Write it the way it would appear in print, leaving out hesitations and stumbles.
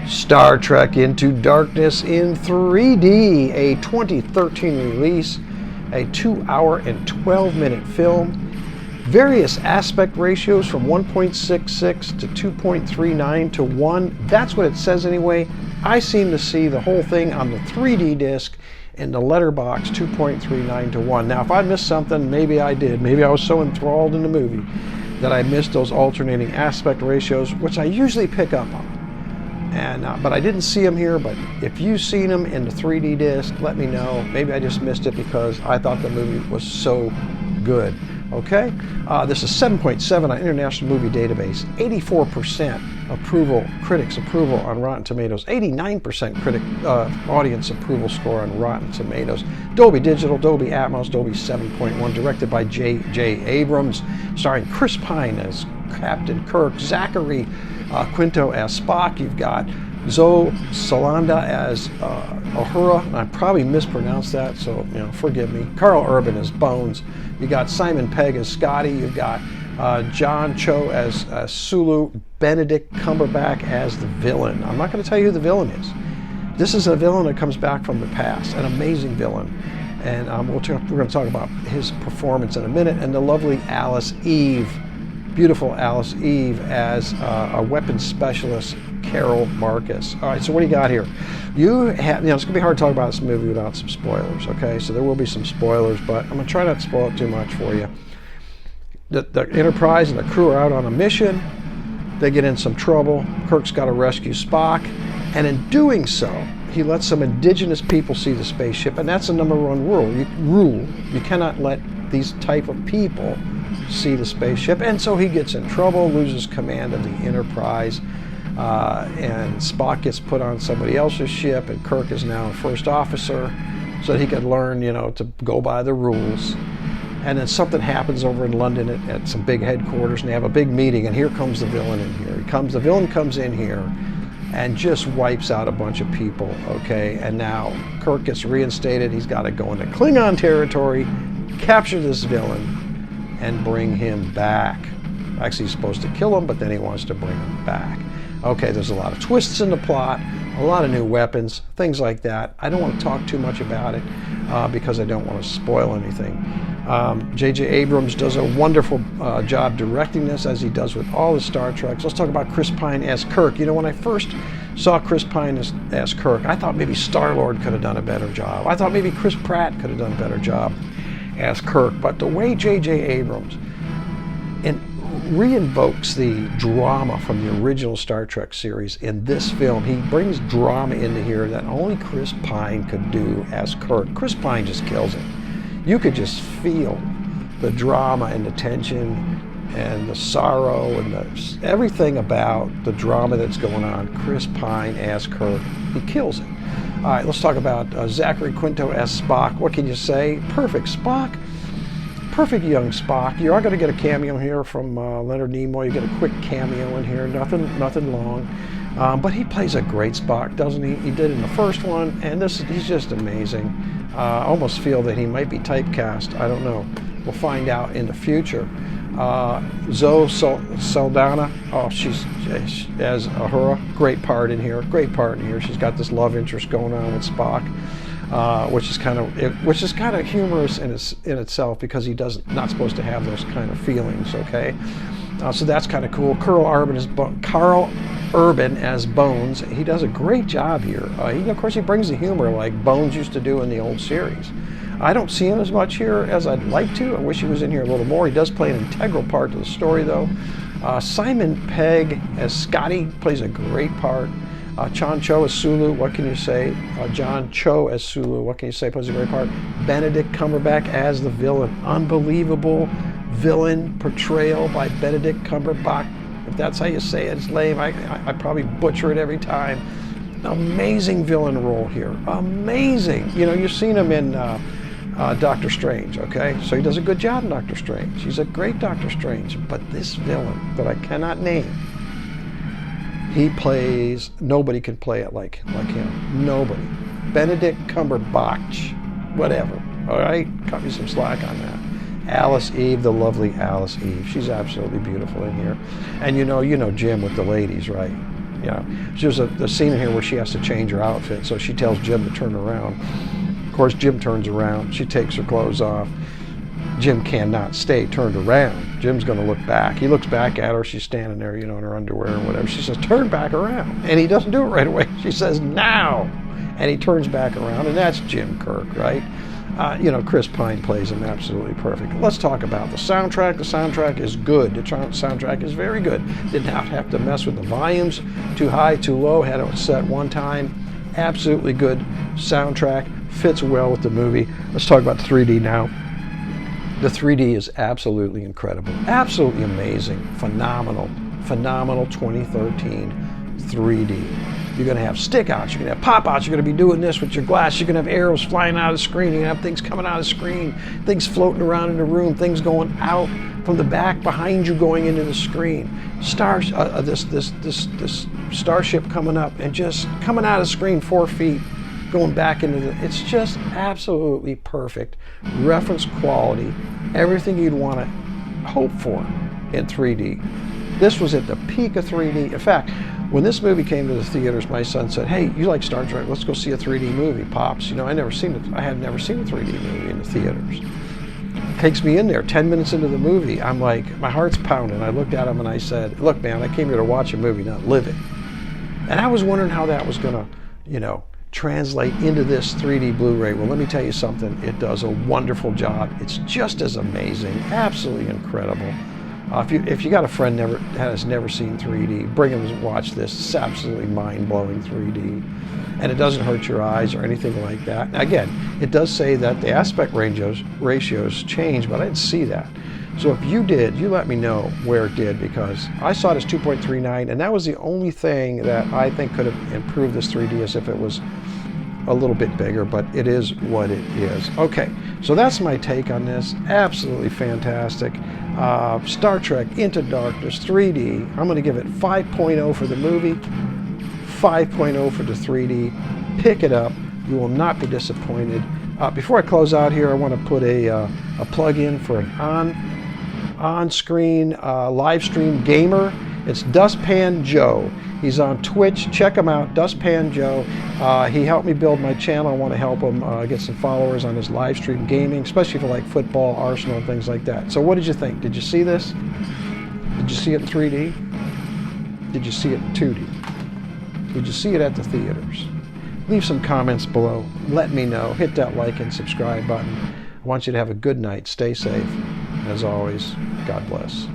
Star Trek Into Darkness in 3D, a 2013 release, a 2-hour and 12-minute film. Various aspect ratios from 1.66 to 2.39 to 1. That's what it says anyway. I seem to see the whole thing on the 3D disc in the letterbox 2.39 to 1. Now, if I missed something, maybe I did. Maybe I was so enthralled in the movie that I missed those alternating aspect ratios, which I usually pick up on. But I didn't see them here. But if you've seen them in the 3D disc, let me know. Maybe I just missed it because I thought the movie was so good. Okay, this is 7.7 on International Movie Database, 84% approval, critics approval on Rotten Tomatoes, 89% audience approval score on Rotten Tomatoes. Dolby Digital, Dolby Atmos, Dolby 7.1, directed by J.J. Abrams, starring Chris Pine as Captain Kirk, Zachary Quinto as Spock. You've got Zoe Saldana as Uhura, and I probably mispronounced that, so forgive me. Carl Urban as Bones. You got Simon Pegg as Scotty. You've got John Cho as Sulu. Benedict Cumberbatch as the villain. I'm not going to tell you who the villain is. This is a villain that comes back from the past, an amazing villain, and we're going to talk about his performance in a minute. And the lovely Alice Eve, beautiful Alice Eve as a weapons specialist, Carol Marcus. All right, so what do you got here? You have, it's gonna be hard to talk about this movie without some spoilers. Okay, so there will be some spoilers, but I'm gonna try not to spoil it too much for you. The Enterprise and the crew are out on a mission. They get in some trouble. Kirk's got to rescue Spock, and in doing so, he lets some indigenous people see the spaceship, and that's the #1 rule. You cannot let these type of people see the spaceship, and so he gets in trouble, loses command of the Enterprise. And Spock gets put on somebody else's ship, and Kirk is now a first officer so that he can learn, to go by the rules. And then something happens over in London at some big headquarters, and they have a big meeting, and here comes the villain in here. The villain comes in here and just wipes out a bunch of people, okay? And now Kirk gets reinstated. He's got to go into Klingon territory, capture this villain, and bring him back. Actually, he's supposed to kill him, but then he wants to bring him back. Okay, there's a lot of twists in the plot, a lot of new weapons, things like that. I don't want to talk too much about it because I don't want to spoil anything. J.J. Abrams does a wonderful job directing this, as he does with all the Star Treks. Let's talk about Chris Pine as Kirk. When I first saw Chris Pine as Kirk, I thought maybe Star-Lord could have done a better job. I thought maybe Chris Pratt could have done a better job as Kirk. But the way J.J. Abrams reinvokes the drama from the original Star Trek series in this film. He brings drama into here that only Chris Pine could do as Kirk. Chris Pine just kills it. You could just feel the drama and the tension and the sorrow and everything about the drama that's going on. Chris Pine as Kirk, he kills it. All right, let's talk about Zachary Quinto as Spock. What can you say? Perfect Spock. Perfect young Spock. You are going to get a cameo here from Leonard Nimoy. You get a quick cameo in here, nothing long. But he plays a great Spock, doesn't he? He did in the first one, and he's just amazing. I almost feel that he might be typecast. I don't know. We'll find out in the future. Zoe Saldana, she's as Uhura, great part in here. She's got this love interest going on with Spock. Which is kind of humorous in itself because he not supposed to have those kind of feelings. Okay, so that's kind of cool. Carl Urban as Bones. He does a great job here. Of course, he brings the humor like Bones used to do in the old series. I don't see him as much here as I'd like to. I wish he was in here a little more. He does play an integral part to the story, though. Simon Pegg as Scotty plays a great part. John Cho as Sulu, what can you say? John Cho as Sulu, what can you say? Plays a great part. Benedict Cumberbatch as the villain. Unbelievable villain portrayal by Benedict Cumberbatch. If that's how you say it, it's lame. I probably butcher it every time. Amazing villain role here. Amazing. You've seen him in Doctor Strange, okay? So he does a good job in Doctor Strange. He's a great Doctor Strange. But this villain that I cannot name, nobody can play it like him. Nobody. Benedict Cumberbatch, whatever. All right, cut me some slack on that. Alice Eve, the lovely Alice Eve. She's absolutely beautiful in here. And you know Jim with the ladies, right? You know, there's a scene in here where she has to change her outfit, so she tells Jim to turn around. Of course, Jim turns around. She takes her clothes off. Jim cannot stay turned around. Jim's going to look back. He looks back at her. She's standing there, you know, in her underwear or whatever. She says, turn back around. And he doesn't do it right away. She says, now. And he turns back around, and that's Jim Kirk, right? You know, Chris Pine plays him absolutely perfect. Let's talk about the soundtrack. The soundtrack is good. The soundtrack is very good. Did not have to mess with the volumes, too high, too low. Had it set one time. Absolutely good soundtrack. Fits well with the movie. Let's talk about the 3D now. The 3D is absolutely incredible. Absolutely amazing. Phenomenal. Phenomenal 2013 3D. You're going to have stick outs, you're going to have pop outs, you're going to be doing this with your glass, you're going to have arrows flying out of the screen, you're going to have things coming out of the screen, things floating around in the room, things going out from the back behind you going into the screen. This starship coming up and just coming out of the screen 4 feet, going back into the, it's just absolutely perfect. Reference quality, everything you'd want to hope for in 3D. This was at the peak of 3D. In fact, when this movie came to the theaters, my son said, hey, you like Star Trek? Let's go see a 3D movie, Pops. You know, I had never seen a 3D movie in the theaters. Takes me in there, 10 minutes into the movie. I'm like, my heart's pounding. I looked at him and I said, look, man, I came here to watch a movie, not live it. And I was wondering how that was going to, you know, translate into this 3D Blu-ray. Well, let me tell you something. It does a wonderful job. It's just as amazing, absolutely incredible. If you got a friend has never seen 3D, bring them to watch this. It's absolutely mind-blowing 3D. And it doesn't hurt your eyes or anything like that. Now, again, it does say that the aspect ratios change, but I didn't see that. So if you did, you let me know where it did, because I saw it as 2.39, and that was the only thing that I think could have improved this 3D, as if it was a little bit bigger, but it is what it is. Okay, so that's my take on this. Absolutely fantastic. Star Trek Into Darkness 3D. I'm going to give it 5.0 for the movie, 5.0 for the 3D. Pick it up. You will not be disappointed. Before I close out here, I want to put a plug in for an on-screen live stream gamer. It's Dustpan Joe. He's on Twitch. Check him out, Dustpan Joe. He helped me build my channel. I want to help him get some followers on his live stream gaming, especially for like football, Arsenal, and things like that. So what did you think? Did you see this? Did you see it in 3D? Did you see it in 2D? Did you see it at the theaters? Leave some comments below. Let me know. Hit that like and subscribe button. I want you to have a good night. Stay safe. As always, God bless.